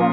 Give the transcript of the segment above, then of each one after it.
Hey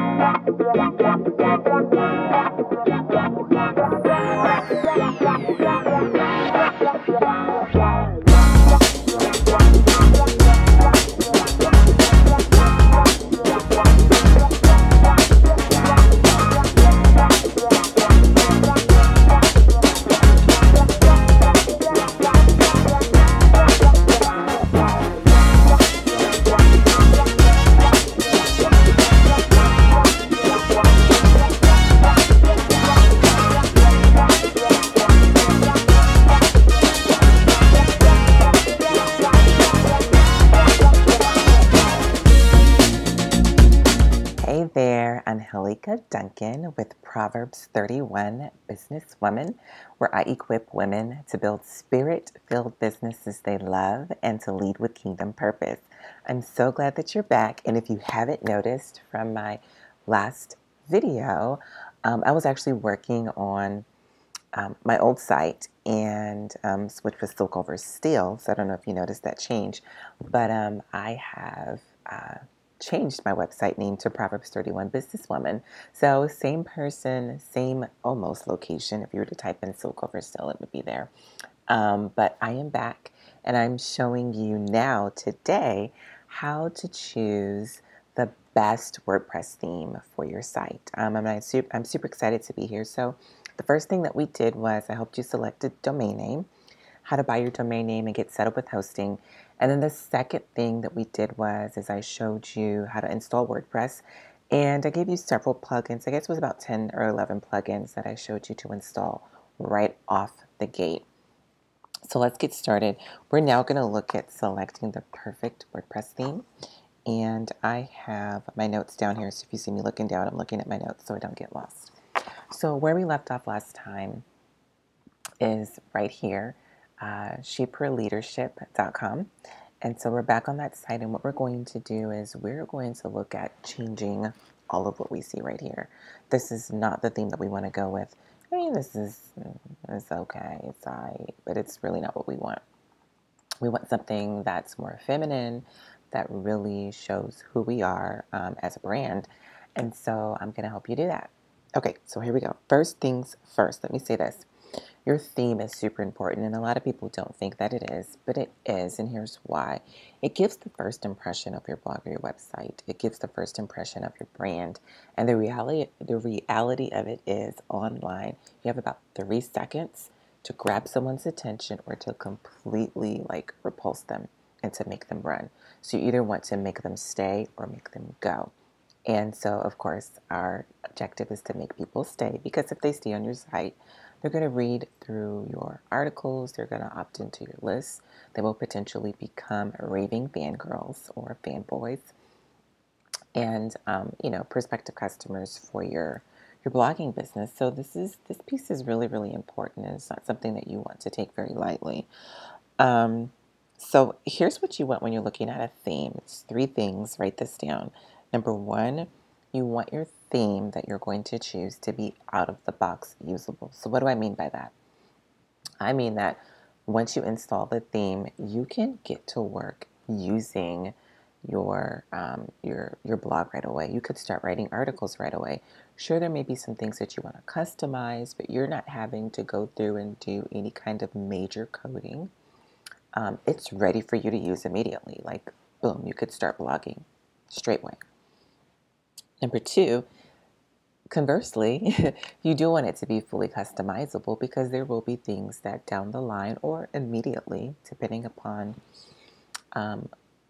there, Angelica Duncan with Proverbs 31 Businesswoman, where I equip women to build spirit-filled businesses they love and to lead with kingdom purpose. I'm so glad that you're back, and if you haven't noticed from my last video, I was actually working on my old site, and which was Silk over Steel, so I don't know if you noticed that change, but I have changed my website name to Proverbs 31 Businesswoman. So same person, same almost location. If you were to type in Silk over Steel, it would be there. But I am back, and I'm showing you now today how to choose the best WordPress theme for your site. I'm super excited to be here. So the first thing that we did was I helped you select a domain name, how to buy your domain name and get set up with hosting. And then the second thing that we did was I showed you how to install WordPress, and I gave you several plugins. I guess it was about 10 or 11 plugins that I showed you to install right off the gate. So let's get started. We're now going to look at selecting the perfect WordPress theme. And I have my notes down here. So if you see me looking down, I'm looking at my notes so I don't get lost. So where we left off last time is right here, sheperleadership.com. And so we're back on that site, and what we're going to do is we're going to look at changing all of what we see right here. This is not the theme that we want to go with. I mean, it's okay, it's all right, but it's really not what we want. We want something that's more feminine, that really shows who we are as a brand. And so I'm going to help you do that. Okay, so here we go. First things first, let me say this. Your theme is super important, and a lot of people don't think that it is, but it is, and here's why. It gives the first impression of your blog or your website. It gives the first impression of your brand, and the reality of it is online. You have about 3 seconds to grab someone's attention or to completely repulse them and to make them run. So you either want to make them stay or make them go. And so, of course, our objective is to make people stay, because if they stay on your site, they're going to read through your articles, they're going to opt into your list, they will potentially become raving fangirls or fanboys, and prospective customers for your blogging business. So this piece is really, really important, and it's not something that you want to take very lightly. So here's what you want when you're looking at a theme. It's 3 things. Write this down. Number 1, you want your theme that you're going to choose to be out of the box usable. So what do I mean by that? I mean that once you install the theme, you can get to work using your blog right away. You could start writing articles right away. Sure, there may be some things that you want to customize, but you're not having to go through and do any kind of major coding. It's ready for you to use immediately. Like, boom, you could start blogging straight away. Number 2, conversely, you do want it to be fully customizable, because there will be things that down the line or immediately, depending upon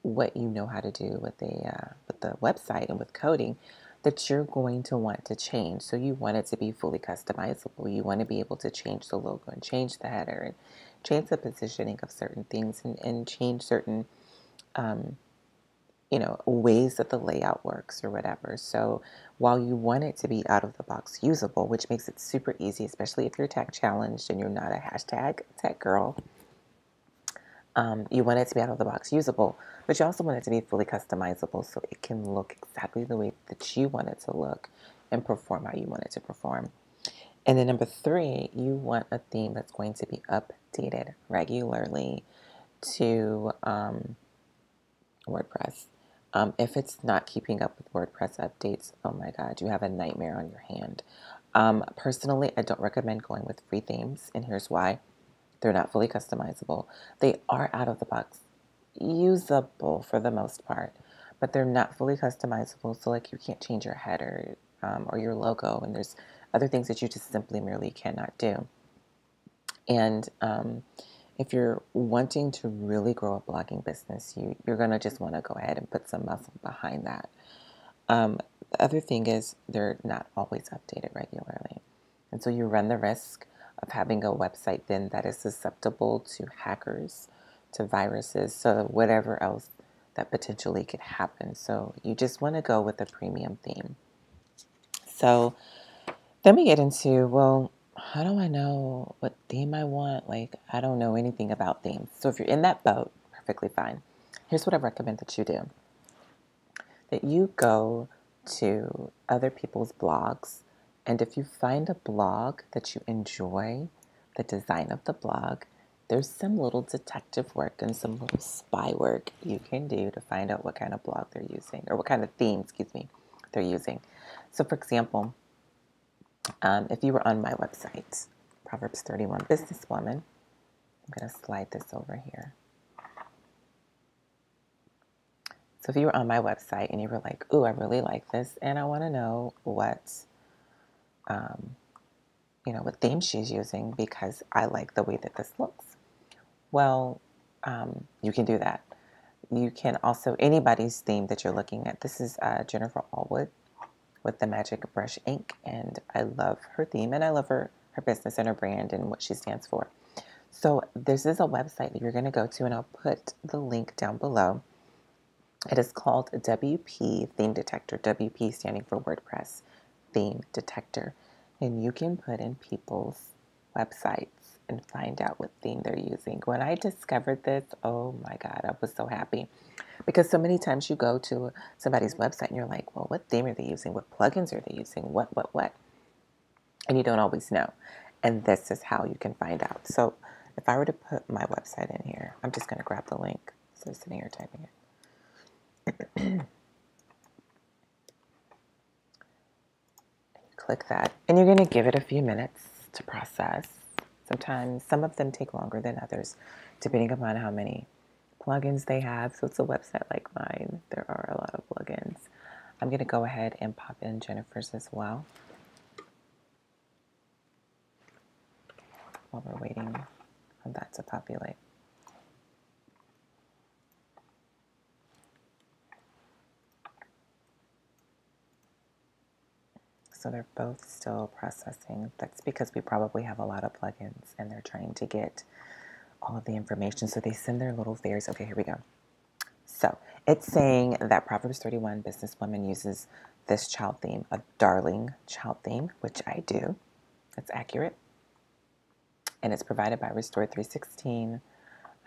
what you know how to do with the website and with coding, that you're going to want to change. So you want it to be fully customizable. You want to be able to change the logo and change the header and change the positioning of certain things and change certain ways that the layout works or whatever. So while you want it to be out of the box usable, which makes it super easy, especially if you're tech challenged and you're not a hashtag tech girl, you want it to be out of the box usable, but you also want it to be fully customizable so it can look exactly the way that you want it to look and perform how you want it to perform. And then number 3, you want a theme that's going to be updated regularly to WordPress. If it's not keeping up with WordPress updates, oh my God, you have a nightmare on your hand. Personally, I don't recommend going with free themes, and here's why. They're not fully customizable. They are out of the box usable for the most part, but they're not fully customizable. So, like, you can't change your header or your logo, and there's other things that you just simply merely cannot do. And if you're wanting to really grow a blogging business, you're going to just want to go ahead and put some muscle behind that. The other thing is they're not always updated regularly. And so you run the risk of having a website then that is susceptible to hackers, to viruses, so whatever else that potentially could happen. So you just want to go with a premium theme. So then we get into, well, how do I know what theme I want? Like, I don't know anything about themes. So if you're in that boat, perfectly fine. Here's what I recommend that you do. That you go to other people's blogs, and if you find a blog that you enjoy, the design of the blog, there's some little detective work and some little spy work you can do to find out what kind of blog they're using, or what kind of theme, they're using. So for example, if you were on my website, Proverbs 31 Businesswoman, I'm going to slide this over here. So if you were on my website and you were like, ooh, I really like this, and I want to know um, what theme she's using because I like the way that this looks. Well, you can do that. You can also, anybody's theme that you're looking at. This is Jennifer Allwood with the Magic Brush ink, and I love her theme, and I love her business and her brand and what she stands for. So this is a website that you're going to go to, and I'll put the link down below. It is called WP Theme Detector, WP standing for WordPress Theme Detector. And you can put in people's websites and find out what theme they're using. When I discovered this, oh my God, I was so happy. Because so many times you go to somebody's website and you're like, well, what theme are they using? What plugins are they using? What? And you don't always know. And this is how you can find out. So if I were to put my website in here, I'm just going to grab the link. So I'm sitting here typing it. Click that, and you're going to give it a few minutes to process. Sometimes some of them take longer than others, depending upon how many plugins they have. So it's a website like mine. There are a lot of plugins. I'm going to go ahead and pop in Jennifer's as well while we're waiting on that to populate. So they're both still processing. That's because we probably have a lot of plugins and they're trying to get all of the information. So they send their little fairies. Okay, here we go. So it's saying that Proverbs 31 Businesswoman uses this child theme, a darling child theme, which I do. That's accurate. And it's provided by Restore 316.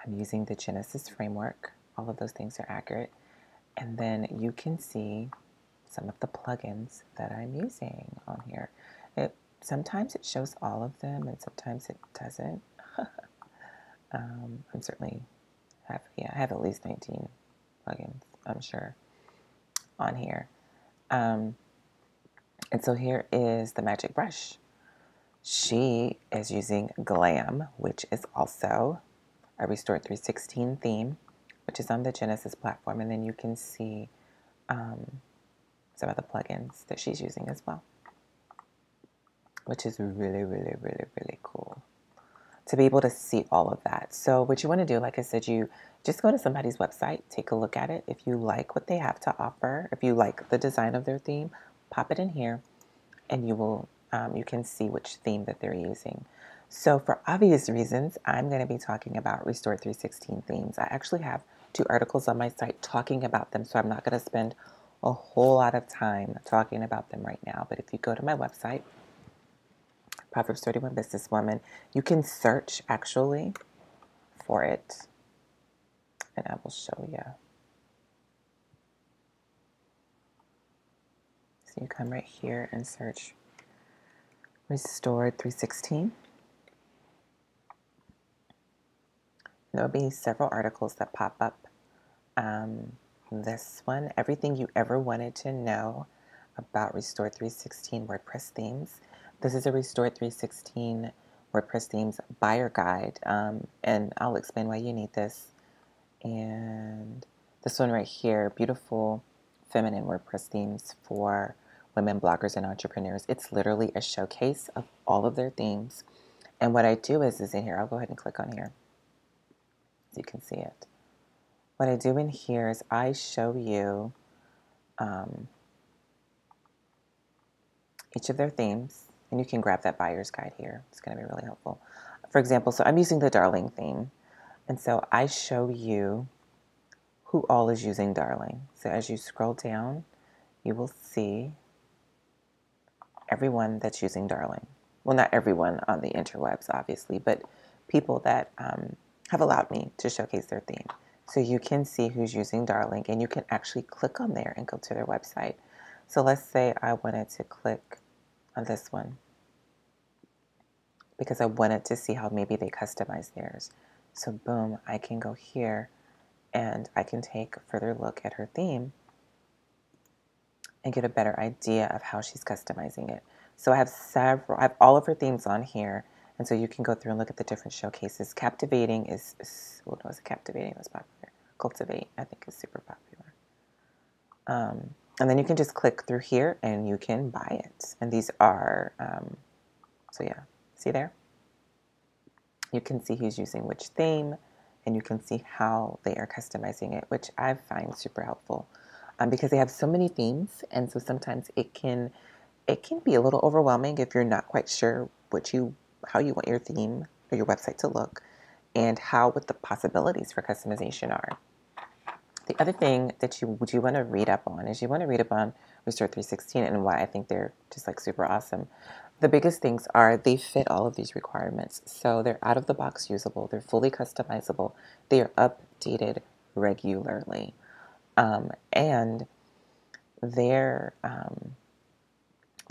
I'm using the Genesis framework. All of those things are accurate. And then you can see some of the plugins that I'm using on here. Sometimes it shows all of them and sometimes it doesn't. I'm certainly I have at least 19 plugins, I'm sure, on here. And so here is the Magic Brush. She is using Glam, which is also a Restore 316 theme, which is on the Genesis platform. And then you can see some of the plugins that she's using as well, which is really, really, really, really cool to be able to see all of that. So what you want to do, like I said, you just go to somebody's website, take a look at it. If you like what they have to offer, if you like the design of their theme, pop it in here and you can see which theme that they're using. So for obvious reasons, I'm going to be talking about Restore 316 themes. I actually have 2 articles on my site talking about them, so I'm not going to spend a whole lot of time talking about them right now. But if you go to my website, Proverbs 31 Businesswoman, you can search actually for it, and I will show you. So you come right here and search Restored 316. There will be several articles that pop up this one, everything you ever wanted to know about Restore 316 WordPress themes. This is a Restore 316 WordPress themes buyer guide, and I'll explain why you need this. And this one right here, beautiful feminine WordPress themes for women bloggers and entrepreneurs. It's literally a showcase of all of their themes. And what I do is in here, I'll go ahead and click on here so you can see it. What I do in here is I show you each of their themes, and you can grab that buyer's guide here. It's going to be really helpful. For example, so I'm using the Darling theme, and so I show you who all is using Darling. So as you scroll down, you will see everyone that's using Darling. Well, not everyone on the interwebs, obviously, but people that have allowed me to showcase their theme. So you can see who's using Darling, and you can actually click on there and go to their website. So let's say I wanted to click on this one because I wanted to see how maybe they customize theirs. So boom, I can go here and I can take a further look at her theme and get a better idea of how she's customizing it. So I have all of her themes on here, and so you can go through and look at the different showcases. Captivating what was it? Captivating was popular. Cultivate, I think, is super popular. And then you can just click through here and you can buy it. And these are, so yeah, see there? You can see who's using which theme, and you can see how they are customizing it, which I find super helpful because they have so many themes, and so sometimes it can be a little overwhelming if you're not quite sure how you want your theme or your website to look, and what the possibilities for customization are. The other thing that you want to read up on is you want to read up on Restore 316 and why I think they're just like super awesome. The biggest things are they fit all of these requirements. So they're out of the box usable, they're fully customizable, they are updated regularly, and their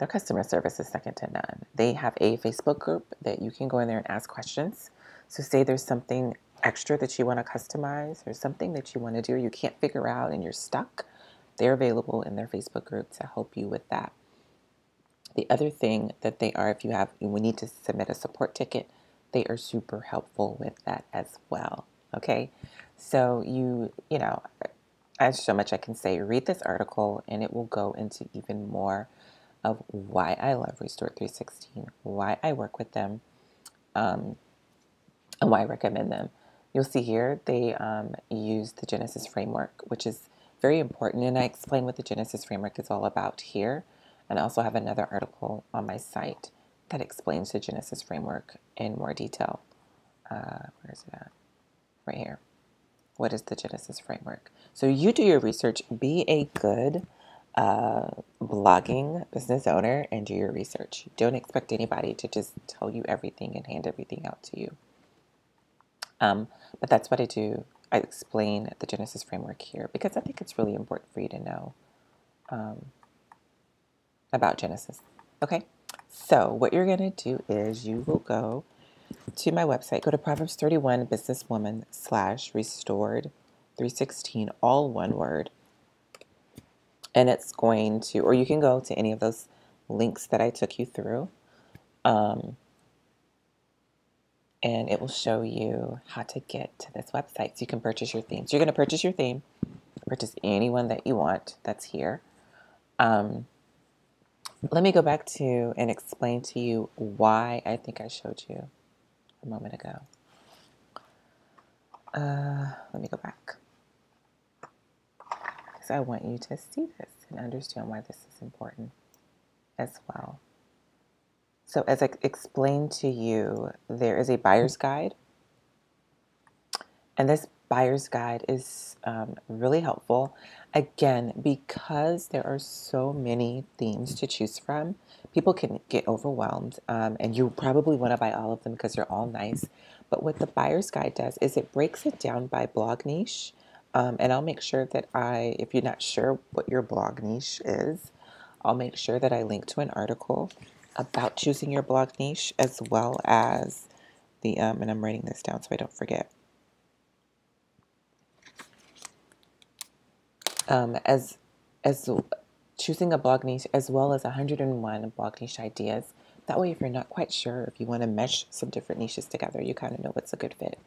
customer service is second to none. They have a Facebook group that you can go in there and ask questions. So say there's something extra that you want to customize or something that you want to do or you can't figure out and you're stuck, they're available in their Facebook group to help you with that. The other thing that they are, if we need to submit a support ticket, they are super helpful with that as well. Okay, so there's so much I can say. Read this article and it will go into even more of why I love Restore 316, why I work with them, and why I recommend them. You'll see here they use the Genesis framework, which is very important, and I explain what the Genesis framework is all about here. And I also have another article on my site that explains the Genesis framework in more detail. Where is it at? Right here. What is the Genesis framework? So you do your research. Be a good blogging business owner and do your research. Don't expect anybody to just tell you everything and hand everything out to you. But that's what I do. I explain the Genesis framework here because I think it's really important for you to know about Genesis. Okay, so what you're going to do is you will go to my website, go to Proverbs 31 businesswoman / restored 316, all one word. And it's going to, or you can go to any of those links that I took you through. And it will show you how to get to this website so you can purchase your theme. So you're going to purchase your theme, purchase any one that you want that's here. Let me go back to and explain to you why I think I showed you a moment ago. Let me go back because I want you to see this and understand why this is important as well. So as I explained to you, there is a buyer's guide. And this buyer's guide is really helpful. Again, because there are so many themes to choose from, people can get overwhelmed. And you probably want to buy all of them because they're all nice. But what the buyer's guide does is it breaks it down by blog niche. And I'll make sure that if you're not sure what your blog niche is, I'll make sure that I link to an article about choosing your blog niche as well as and I'm writing this down so I don't forget. as choosing a blog niche as well as 101 blog niche ideas. That way, if you're not quite sure, if you want to mesh some different niches together, you kind of know what's a good fit.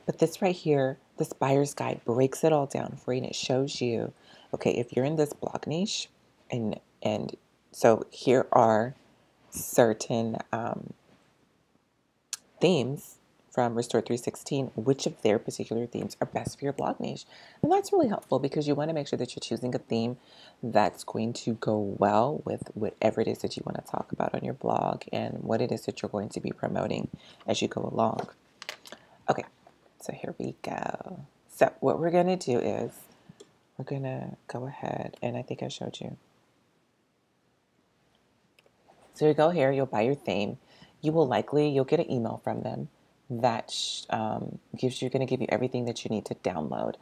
But this right here, this buyer's guide breaks it all down for you, and it shows you, okay, if you're in this blog niche, and so here are certain themes from Restore 316, which of their particular themes are best for your blog niche. And that's really helpful because you want to make sure that you're choosing a theme that's going to go well with whatever it is that you want to talk about on your blog and what it is that you're going to be promoting as you go along. Okay, so here we go. So what we're going to do is we're going to go ahead, and I think I showed you. So you go here, you'll buy your theme. You'll get an email from them that going to give you everything that you need to download.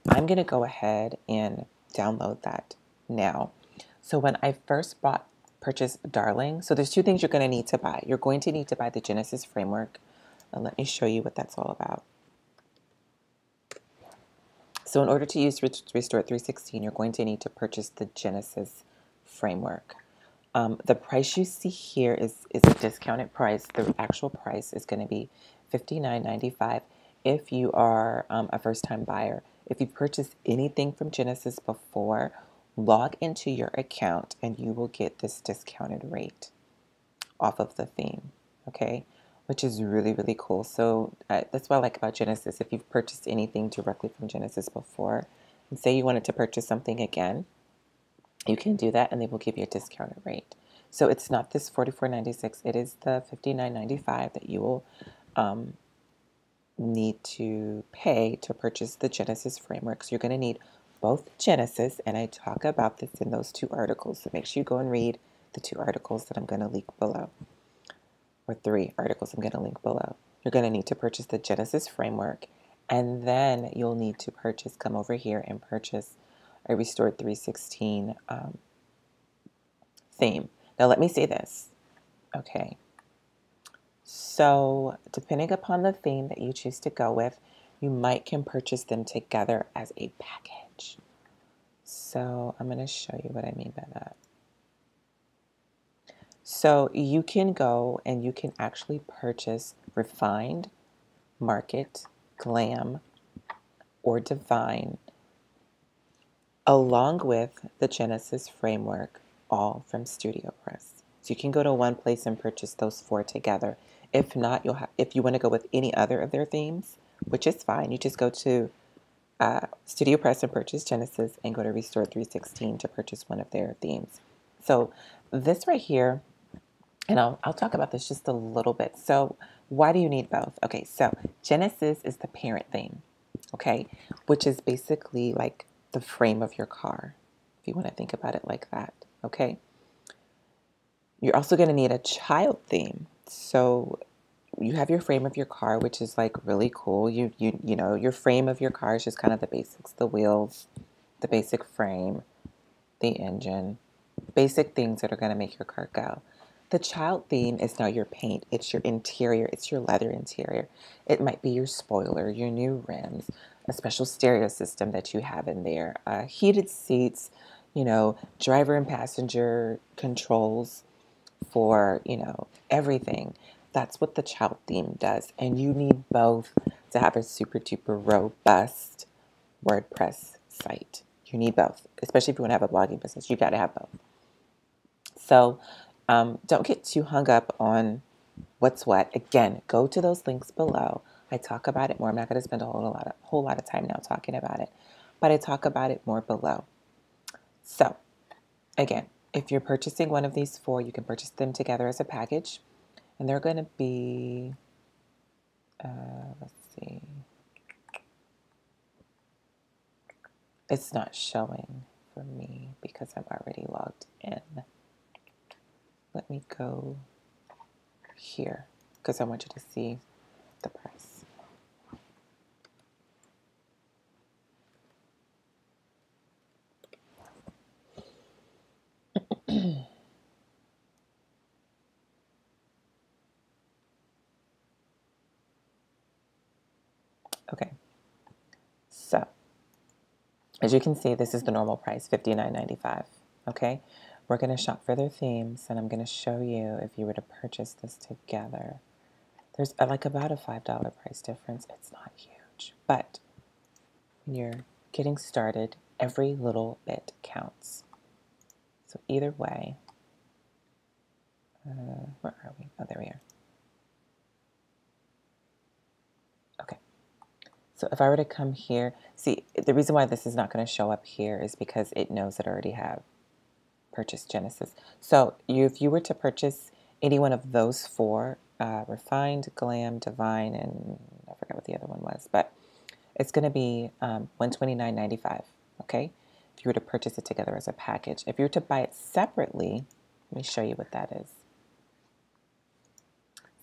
I'm going to go ahead and download that now. So when I first purchased Darling, so there's two things you're going to need to buy. You're going to need to buy the Genesis framework. And let me show you what that's all about. So in order to use Restore 316, you're going to need to purchase the Genesis framework. The price you see here is a discounted price. The actual price is going to be $59.95 if you are a first-time buyer. If you purchased anything from Genesis before, log into your account and you will get this discounted rate off of the theme, okay? Which is really, really cool. So that's what I like about Genesis. If you've purchased anything directly from Genesis before, and say you wanted to purchase something again, you can do that and they will give you a discounted rate. So it's not this $44.96, it is the $59.95 that you will need to pay to purchase the Genesis framework. So you're going to need both Genesis, and I talk about this in those two articles. So make sure you go and read the two articles that I'm going to link below, or three articles I'm going to link below. You're going to need to purchase the Genesis framework, and then you'll need to come over here and purchase a Restore 316 theme. Now let me say this, okay? So depending upon the theme that you choose to go with, you can purchase them together as a package. So I'm going to show you what I mean by that. So you can go and you can actually purchase Refined, Market, Glam, or Divine along with the Genesis framework, all from StudioPress. So you can go to one place and purchase those four together. If not, if you want to go with any other of their themes, which is fine, you just go to StudioPress and purchase Genesis, and go to Restore 316 to purchase one of their themes. So this right here, and I'll talk about this just a little bit. So why do you need both? Okay, so Genesis is the parent theme, okay, which is basically like the frame of your car, if you want to think about it like that, okay? You're also going to need a child theme. So you have your frame of your car, which is like really cool. You know, your frame of your car is just kind of the basics, the wheels, the basic frame, the engine, basic things that are going to make your car go. The child theme is now your paint. It's your interior. It's your leather interior. It might be your spoiler, your new rims, a special stereo system that you have in there, heated seats, you know, driver and passenger controls for, you know, everything. That's what the child theme does. And you need both to have a super duper robust WordPress site. You need both, especially if you want to have a blogging business. You got to have both. So don't get too hung up on what's what. Again, go to those links below. I talk about it more. I'm not going to spend a whole lot of time now talking about it, but I talk about it more below. So again, if you're purchasing one of these four, you can purchase them together as a package, and they're going to be, let's see, it's not showing for me because I'm already logged in. Let me go here because I want you to see the price. Okay, so As you can see, this is the normal price, $59.95. Okay, we're going to shop for their themes, and I'm going to show you if you were to purchase this together. There's like about a $5 price difference. It's not huge, but when you're getting started, every little bit counts. So either way, where are we? Oh, there we are. Okay. So if I were to come here, see, the reason why this is not going to show up here is because it knows that I already have purchased Genesis. So if you were to purchase any one of those four, Refined, Glam, Divine, and I forgot what the other one was, but it's going to be $129.95, okay? If you were to purchase it together as a package. If you were to buy it separately, let me show you what that is.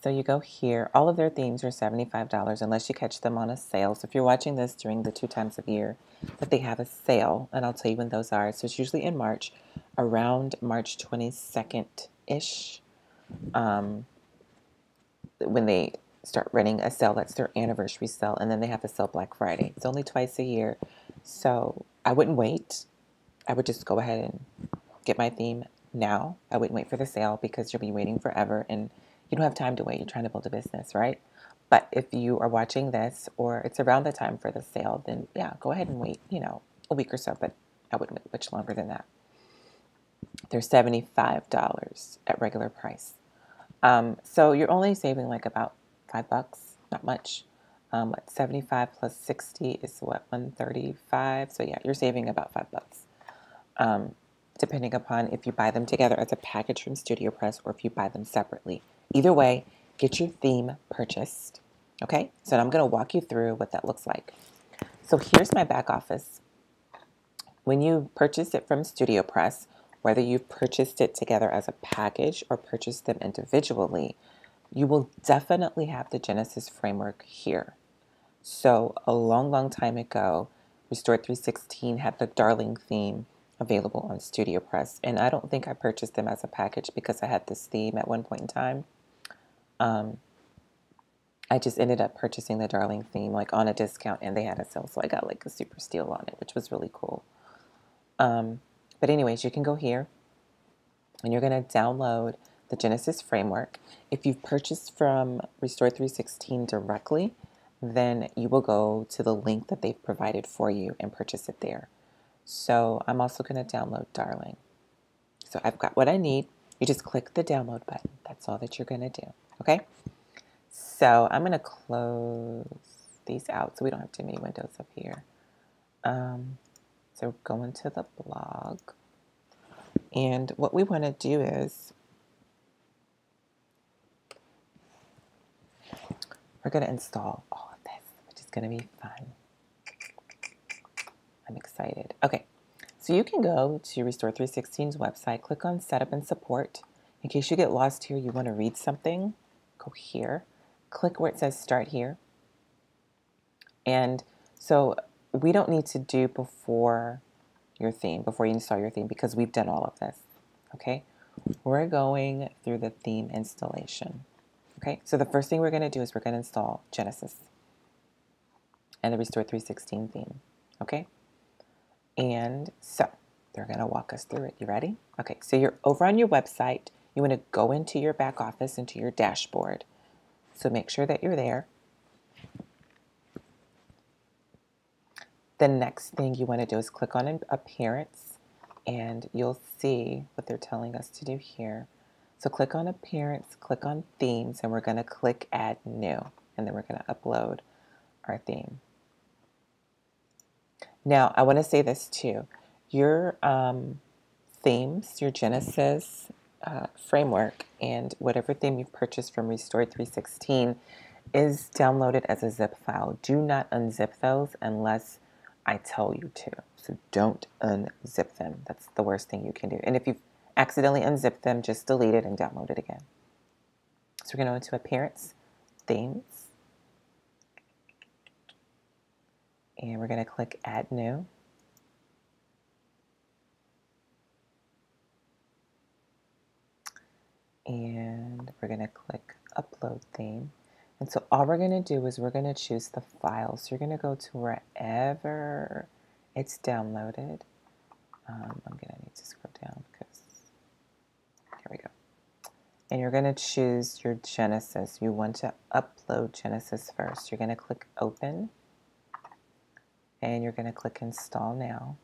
So you go here. All of their themes are $75 unless you catch them on a sale. So if you're watching this during the 2 times of year that they have a sale, and I'll tell you when those are. So it's usually in March, around March 22nd-ish, when they start running a sale. That's their anniversary sale, and then they have a sale Black Friday. It's only twice a year, so I wouldn't wait. I would just go ahead and get my theme now. I wouldn't wait for the sale because you'll be waiting forever, and you don't have time to wait. You're trying to build a business, right? But if you are watching this or it's around the time for the sale, then yeah, go ahead and wait, a week or so, but I wouldn't wait much longer than that. They're $75 at regular price. So you're only saving like about $5, not much. 75 plus 60 is what, 135? So yeah, you're saving about $5. Depending upon if you buy them together as a package from Studio Press or if you buy them separately. Either way, get your theme purchased. Okay, so I'm going to walk you through what that looks like. So here's my back office. When you purchase it from Studio Press, whether you've purchased it together as a package or purchased them individually, you will definitely have the Genesis framework here. So a long, long time ago, Restore 316 had the Darling theme available on Studio Press, and I don't think I purchased them as a package because I had this theme at one point in time. I just ended up purchasing the Darling theme like on a discount, and they had a sale, so I got like a super steal on it, which was really cool. But anyways, you can go here, and you're going to download the Genesis framework. If you've purchased from Restore 316 directly, then you will go to the link that they've provided for you and purchase it there. So I'm also going to download Darling. So I've got what I need. You just click the download button. That's all that you're going to do. Okay? So I'm going to close these out so we don't have too many windows up here. So going to the blog. And what we want to do is we're going to install all of this, which is going to be fun. I'm excited. Okay, so you can go to Restore 316's website, click on Setup and Support. In case you get lost here, you want to read something, go here, click where it says Start Here. And so we don't need to do before you install your theme, because we've done all of this, okay? We're going through the theme installation. Okay, so the first thing we're going to do is we're going to install Genesis and the Restore 316 theme. Okay, and so they're going to walk us through it. You ready? Okay, so you're over on your website. You want to go into your back office, into your dashboard. So make sure that you're there. The next thing you want to do is click on Appearance, and you'll see what they're telling us to do here. So click on Appearance, click on Themes, and we're going to click Add New, and then we're going to upload our theme. Now, I want to say this too. Your themes, your Genesis framework, and whatever theme you've purchased from Restore 316 is downloaded as a zip file. Do not unzip those unless I tell you to. So don't unzip them. That's the worst thing you can do. And if you've accidentally unzipped them, just delete it and download it again. So we're going to go into Appearance, Themes, and we're going to click Add New. And we're going to click Upload Theme. And so all we're going to do is we're going to choose the file. So you're going to go to wherever It's downloaded. I'm going to need to scroll down because, here we go. And you're going to choose your Genesis. You want to upload Genesis first. You're going to click Open, and you're going to click Install Now.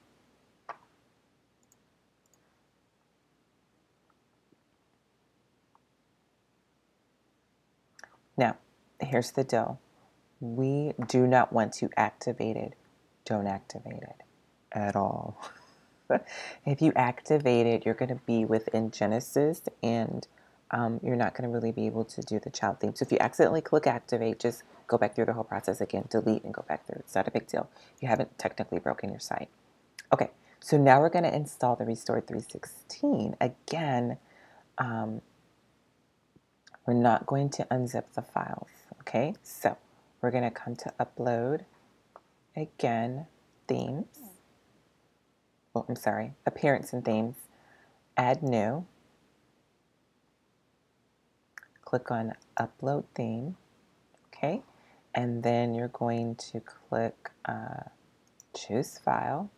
Now, here's the deal. We do not want to activate it. Don't activate it at all. If you activate it, you're going to be within Genesis, and you're not going to really be able to do the child theme. So if you accidentally click activate, just go back through the whole process again, delete and go back through. It's not a big deal. You haven't technically broken your site. Okay, so now we're going to install the Restore 316. Again, we're not going to unzip the files. Okay, so we're going to come to Upload. Again, Themes. Well, I'm sorry, Appearance and Themes. Add New. Click on Upload Theme, okay? And then you're going to click Choose File.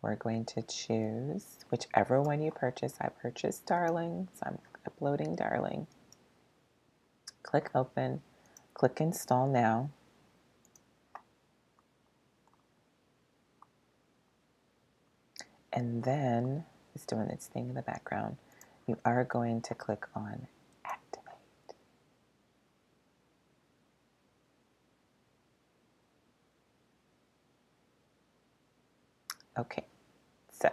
We're going to choose whichever one you purchase. I purchased Darling, so I'm uploading Darling. Click Open, click Install Now. And then, it's doing its thing in the background, you are going to click on Activate. Okay, so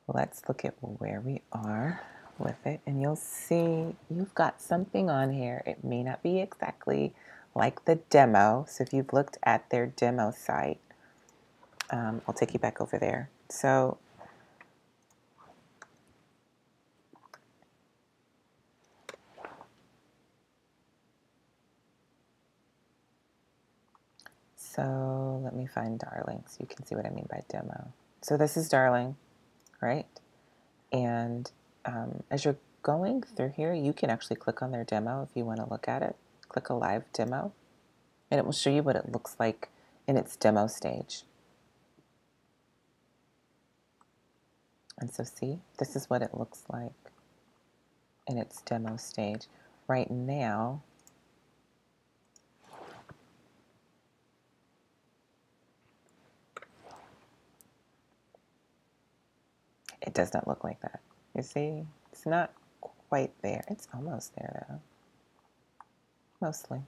let's look at where we are with it, and you'll see you've got something on here. It may not be exactly like the demo, so if you've looked at their demo site, I'll take you back over there. So let me find Darling so you can see what I mean by demo. So this is Darling, right? And as you're going through here, you can actually click on their demo if you want to look at it. Click a live demo, and it will show you what it looks like in its demo stage. And so see, this is what it looks like in its demo stage. Right now, it does not look like that. You see, it's not quite there. It's almost there though, mostly.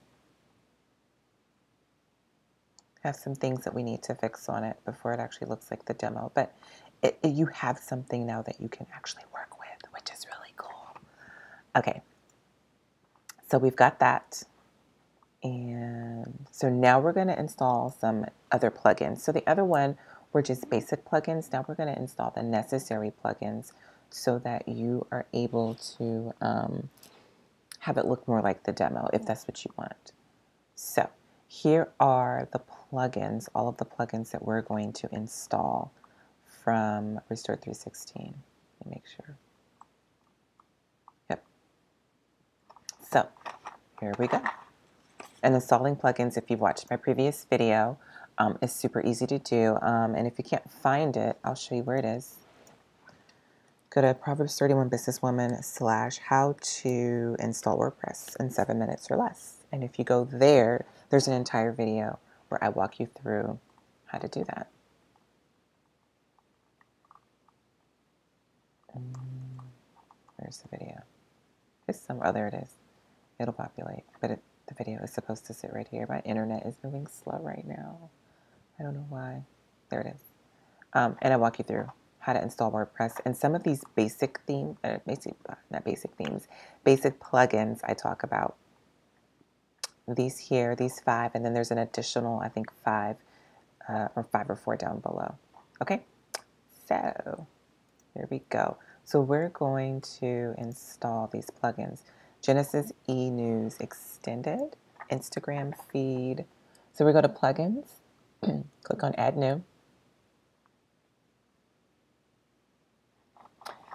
Have some things that we need to fix on it before it actually looks like the demo, but you have something now that you can actually work with, which is really cool. Okay, so we've got that. And so now we're going to install some other plugins. So the other one were just basic plugins. Now we're going to install the necessary plugins so that you are able to have it look more like the demo if that's what you want. So here are the plugins, all of the plugins that we're going to install from Restore 316. Let me make sure. Yep. So here we go. And installing plugins, if you've watched my previous video, is super easy to do. And if you can't find it, I'll show you where it is. Go to Proverbs 31 Businesswoman / how to install WordPress in 7 minutes or less. And if you go there, there's an entire video where I walk you through how to do that. Where's the video? It's somewhere. Oh, there it is. It'll populate, but the video is supposed to sit right here. My internet is moving slow right now. I don't know why. There it is. And I walk you through how to install WordPress and some of these basic themes, not basic themes, basic plugins I talk about. These here, these 5, and then there's an additional, I think 5 or 4 down below. Okay, so here we go. So we're going to install these plugins. Genesis e-News Extended, Instagram feed. So we go to plugins, click on add new.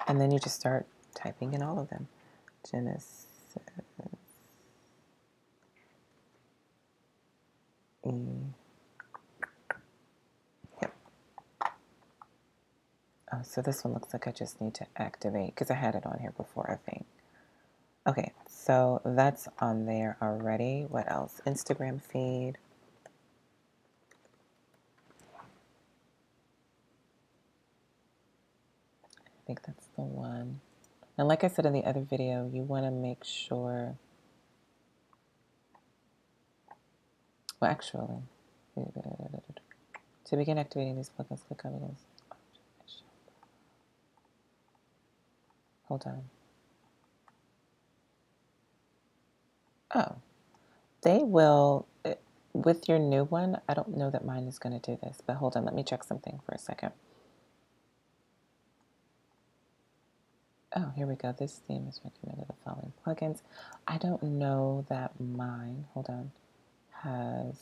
And then you just start typing in all of them. Genesis Oh, so this one looks like I just need to activate because I had it on here before, I think. Okay, so that's on there already. What else? Instagram feed. I think that's the one. And like I said in the other video, you want to make sure, well, actually, to begin activating these plugins, click on this. Hold on. Oh, they will, with your new one, I don't know that mine is going to do this, but hold on, let me check something for a second. Oh, here we go. This theme is recommended the following plugins. I don't know that mine, hold on, has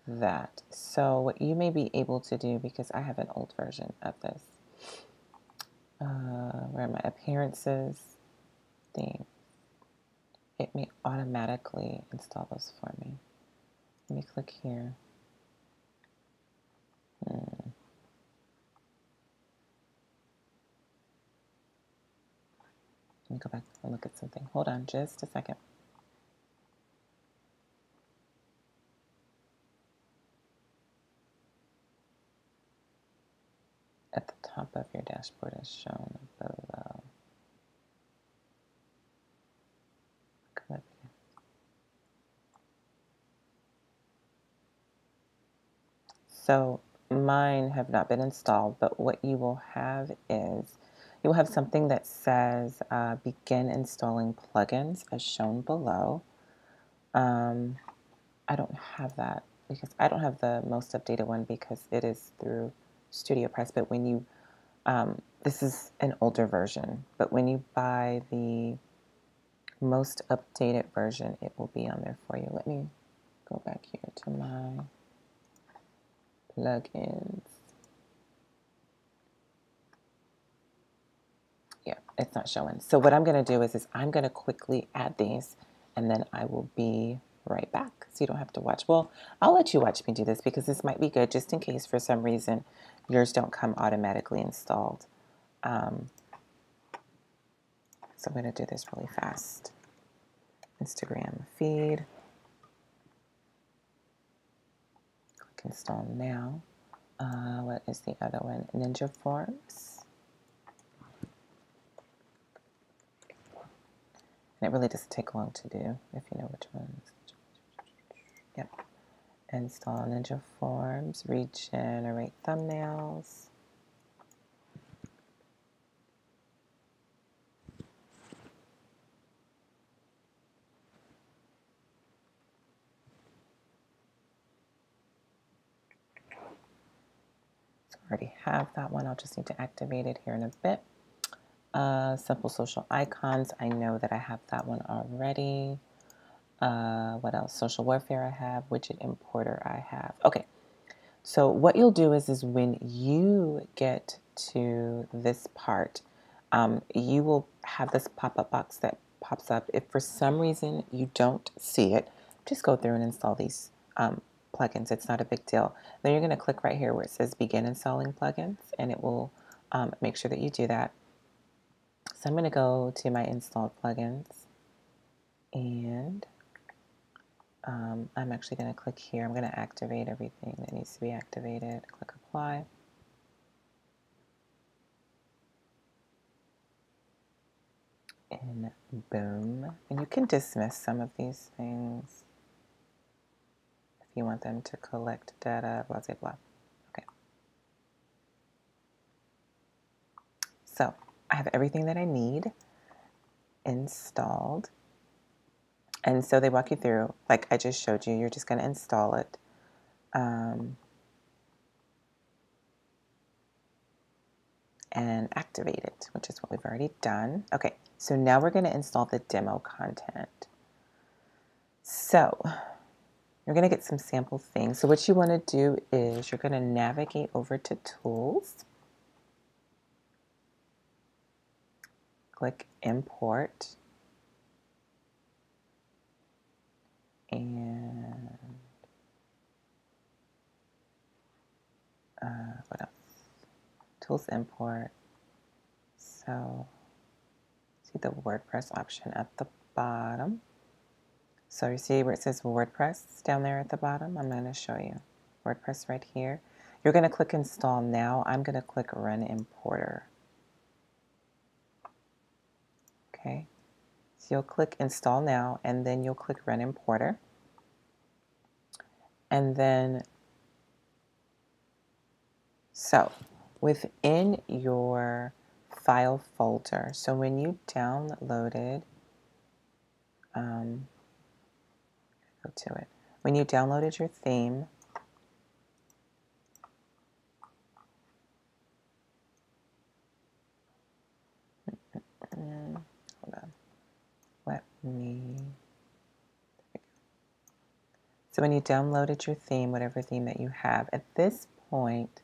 that. So what you may be able to do, because I have an old version of this, where are my appearances, theme, it may automatically install those for me. Let me click here. Let me go back and look at something. Hold on just a second. At the top of your dashboard is shown below. Come up here. So mine have not been installed, but what you will have is you will have something that says begin installing plugins as shown below. I don't have that because I don't have the most updated one because it is through Studio Press. But when you, this is an older version, but when you buy the most updated version, it will be on there for you. Let me go back here to my plugins. Yeah, it's not showing. So what I'm going to do is I'm going to quickly add these and then I will be right back. So you don't have to watch. Well, I'll let you watch me do this because this might be good just in case for some reason yours don't come automatically installed. So I'm going to do this really fast. Instagram feed. Click install now. What is the other one? Ninja Forms. And it really doesn't take long to do if you know which ones. Yep. Install Ninja Forms, regenerate thumbnails. So I already have that one. I'll just need to activate it here in a bit. Simple social icons. I know that I have that one already. What else? Social warfare I have. Widget importer I have. Okay. So what you'll do is when you get to this part, you will have this pop-up box that pops up. If for some reason you don't see it, just go through and install these plugins. It's not a big deal. Then you're going to click right here where it says begin installing plugins, and it will make sure that you do that. So I'm going to go to my installed plugins, and I'm actually going to click here. I'm going to activate everything that needs to be activated. Click apply. And boom. And you can dismiss some of these things if you want them to collect data, blah, blah, blah. Okay. So I have everything that I need installed. And so they walk you through, like I just showed you, you're just going to install it. And activate it, which is what we've already done. Okay, so now we're going to install the demo content. So you're going to get some sample things. So what you want to do is you're going to navigate over to Tools, click Import, and what else? Tools Import. So see the WordPress option at the bottom. So you see where it says WordPress down there at the bottom? I'm going to show you. WordPress right here. You're going to click Install Now. I'm going to click Run Importer. Okay. So you'll click Install Now, and then you'll click Run Importer. And then, so within your file folder, so when you downloaded, go to it. When you downloaded your theme, hold on, let me, so when you downloaded your theme, whatever theme that you have, at this point,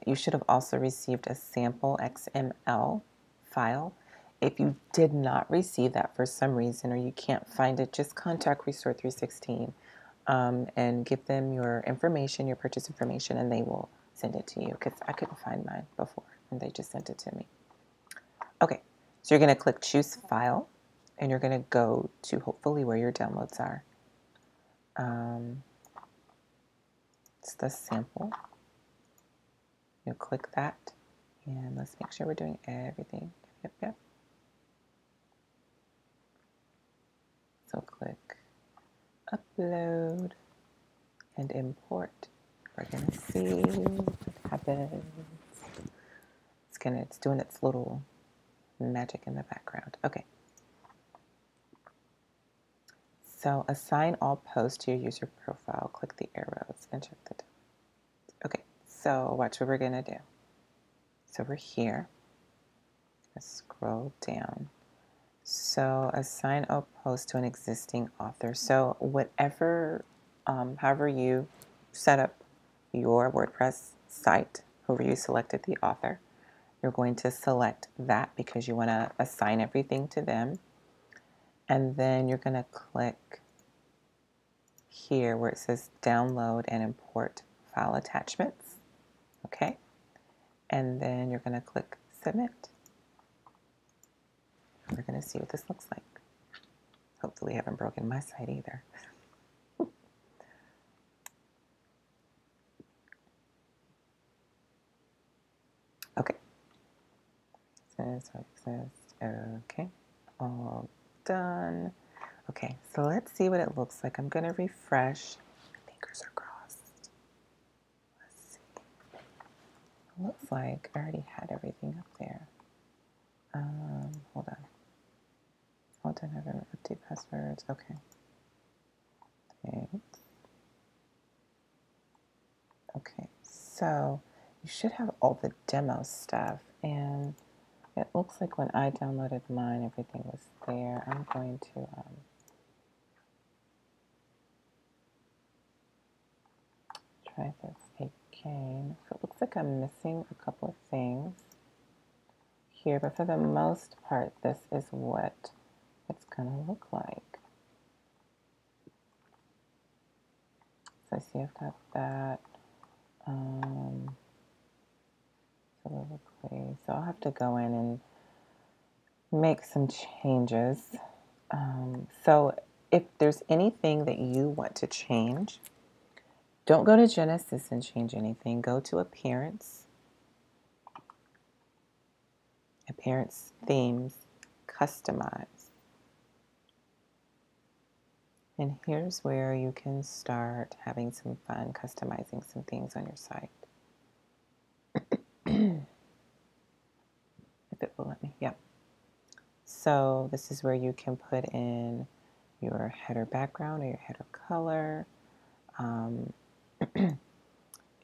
you should have also received a sample XML file. If you did not receive that for some reason or you can't find it, just contact Restore 316 and give them your information, your purchase information, and they will send it to you because I couldn't find mine before and they just sent it to me. Okay, so you're going to click Choose File and you're going to go to hopefully where your downloads are. It's the sample. You'll click that and let's make sure we're doing everything. Yep. So click Upload and Import. We're gonna see what happens. It's doing its little magic in the background. Okay. So assign all posts to your user profile. Click the arrows and check the. Okay. So watch what we're gonna do. So we're here. Let's scroll down. So assign a post to an existing author. So whatever, however you set up your WordPress site, whoever you selected the author, you're going to select that because you want to assign everything to them. And then you're going to click here where it says download and import file attachments. Okay. And then you're going to click submit. We're going to see what this looks like. Hopefully I haven't broken my site either. Okay. Okay. All done. Okay, so let's see what it looks like. I'm going to refresh. My fingers are crossed. Let's see. It looks like I already had everything up there. Hold on. Hold on, I haven't updated passwords. Okay. Thanks. Okay, so you should have all the demo stuff, and it looks like when I downloaded mine, everything was there. I'm going to try this again. So it looks like I'm missing a couple of things here, but for the most part, this is what it's going to look like. So I see I've got that. So I'll have to go in and make some changes. So if there's anything that you want to change, don't go to Genesis and change anything. Go to Appearance, Appearance Themes, Customize. And here's where you can start having some fun customizing some things on your site. If it will let me, yep. So this is where you can put in your header background or your header color.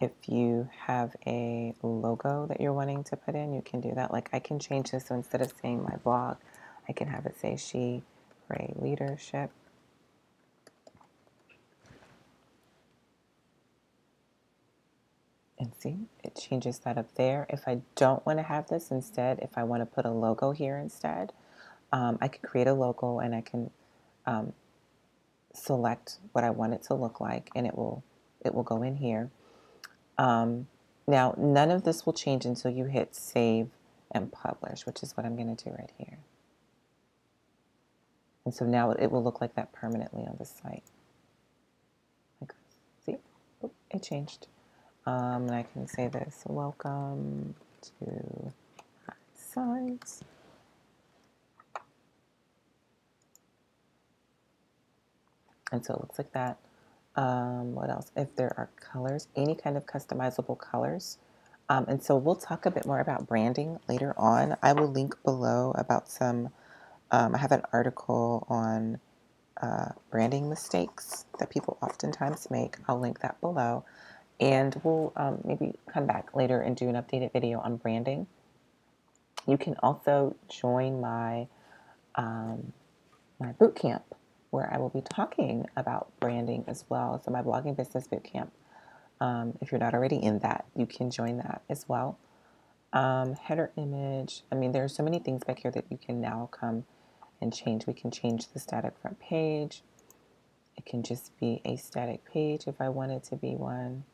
If you have a logo that you're wanting to put in, you can do that. Like I can change this, so instead of saying my blog, I can have it say She Ray Leadership. And see, it changes that up there. If I don't want to have this instead, if I want to put a logo here instead, I can create a logo and I can select what I want it to look like, and it will go in here. Now, none of this will change until you hit save and publish, which is what I'm going to do right here. And so now it will look like that permanently on the site. Like, see, oh, it changed. And I can say this, welcome to sites. And so it looks like that. What else? If there are colors, any kind of customizable colors. And so we'll talk a bit more about branding later on. I will link below about some, I have an article on branding mistakes that people oftentimes make. I'll link that below. And we'll maybe come back later and do an updated video on branding. You can also join my my boot camp, where I will be talking about branding as well. So my blogging business boot camp. If you're not already in that, you can join that as well. Header image. I mean, there are so many things back here that you can now come and change. We can change the static front page. It can just be a static page if I want it to be one.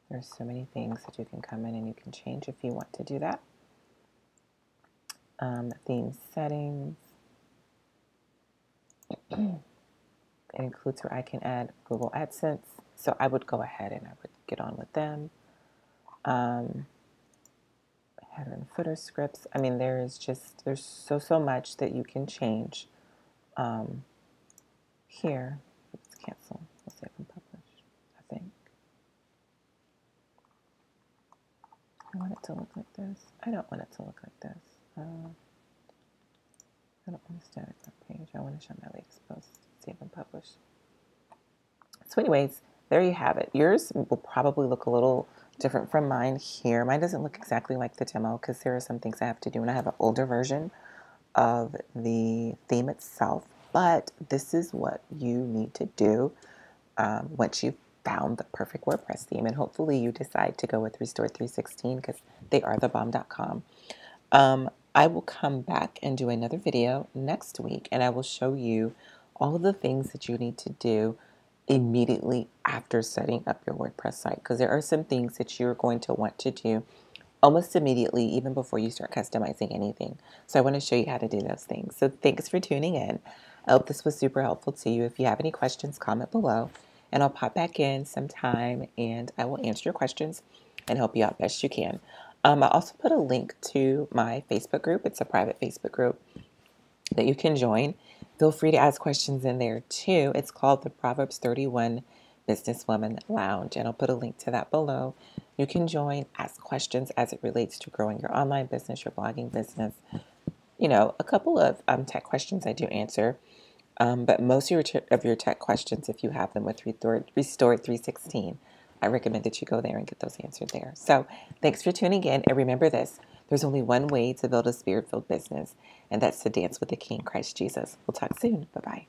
There's so many things that you can come in and you can change if you want to do that. Theme settings. It includes where I can add Google AdSense. So I would go ahead and I would get on with them. Header and footer scripts. I mean, there's so much that you can change. Here, let's cancel. Let's save and publish, I think. I want it to look like this. I don't want it to look like this. I don't want a static front page. I want to show my legs post, save and publish. So anyways, there you have it. Yours will probably look a little different from mine here. Mine doesn't look exactly like the demo because there are some things I have to do, and I have an older version of the theme itself. But this is what you need to do once you've found the perfect WordPress theme, and hopefully you decide to go with Restore 316 because they are the bomb.com. I will come back and do another video next week, and I will show you all of the things that you need to do immediately after setting up your WordPress site, because there are some things that you're going to want to do almost immediately, even before you start customizing anything. So I want to show you how to do those things. So thanks for tuning in. I hope this was super helpful to you. If you have any questions, comment below, and I'll pop back in sometime and I will answer your questions and help you out best you can. I also put a link to my Facebook group. It's a private Facebook group that you can join. Feel free to ask questions in there too. It's called the Proverbs 31 Businesswoman Lounge, and I'll put a link to that below. You can join, ask questions as it relates to growing your online business, your blogging business. You know, a couple of tech questions I do answer, but most of your tech questions, if you have them with Restore 316, I recommend that you go there and get those answered there. So thanks for tuning in, and remember this, there's only one way to build a spirit-filled business, and that's to dance with the King, Christ Jesus. We'll talk soon. Bye-bye.